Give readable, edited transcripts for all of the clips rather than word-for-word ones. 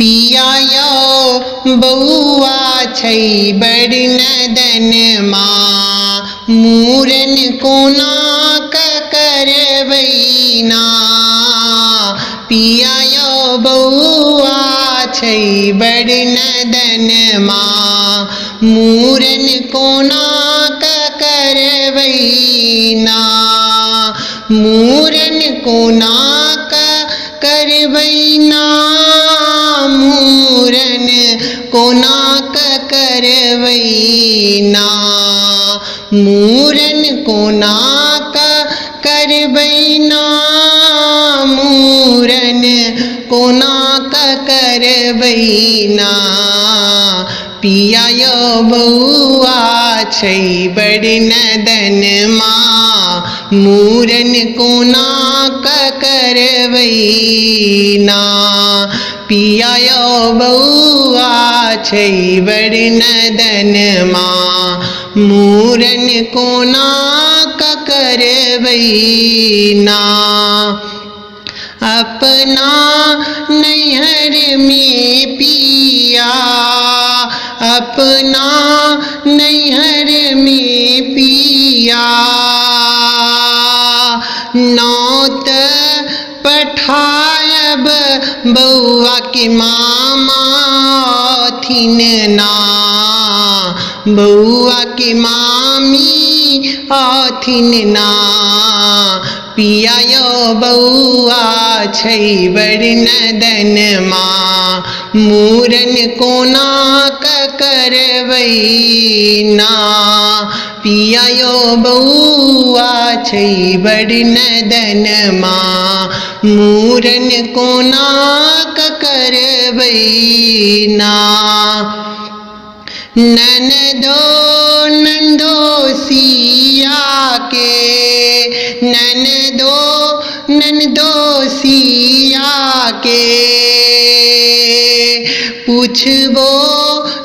पिया यो बउआ छै बड़ नदन माँ, मूरन कोना करबैना। पिया यो बउआ छै बड़ नदन माँ, मूरन कोना करबैना। मूरन कोना करबैना, मूरन कोना करबैना। मूरन कोना करबैना, मूरन कोना करबैना। पिया यो बउआ छै बड़ नदन माँ, मूरन कोना करबैना। पिया यो बउआ छै बड़ नदन माँ, मूरन कोना करबैना। अपना नैहर में पिया, अपना नैहर में पिया, नौत पठायब बउआ के मामा थिन ना। बउआ के मामी आथिन ना। पिया यो बउआ छै बड़ नदन माँ, मूरन कोना करबैना। पिया यो बउआ छै बड़ नदन माँ, मूरन कोना करबैना। ननदो नंदोसिया के, ननदो नंदोसिया के, पूछबो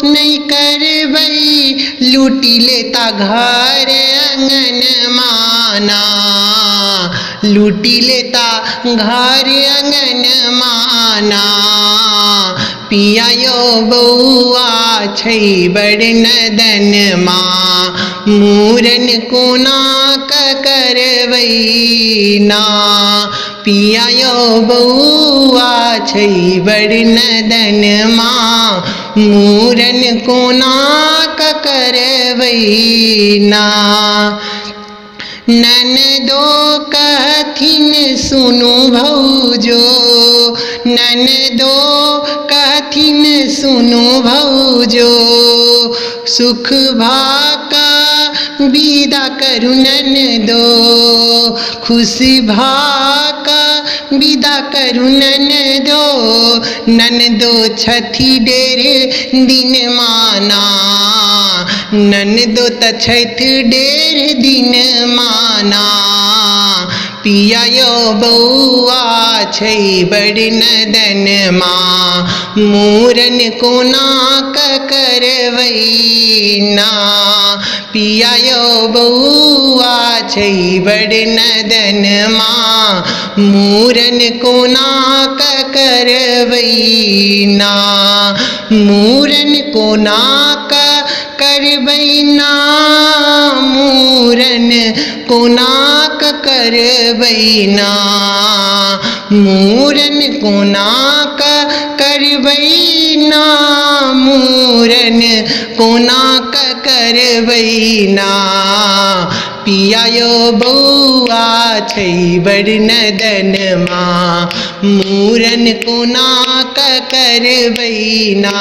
नहीं करबै लूटी लेता घर अंगन माना। लूटी लेता घर अंगन माना। पिया यो बउआ छै बड़ नदन माँ, मूरन कोना करबैना। पिया यो बउआ छै बड़ नदन माँ, मूरन कोना करबैना। ननदो कथिन सुनु भौजो, ननदो कथिन सुनु भौजो, सुख भाका विदा करू ननदो। खुश भाका विदा करू ननदो, ननदो छथि डेढ़ दिन माना। ननदो त छथि डेढ़ दिन माना। पिया यो बउआ छै बड़ नदन माँ, मूरन कोना करबैना। पिया यो बउआ छै बड़ नदन माँ, मूरन कोना करबैना। मूरन कोना करबैना, मूरन कोना करबैना। मूरन कोना करबैना, मूरन कोना करबैना। पिया यो बउआ छै बड़ नदन माँ, मूरन कोना करबैना।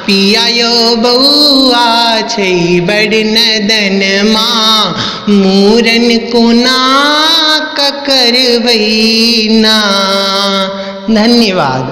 पिया यो बउआ छै बड़ नदन माँ, मूरन कोना करबैना। धन्यवाद।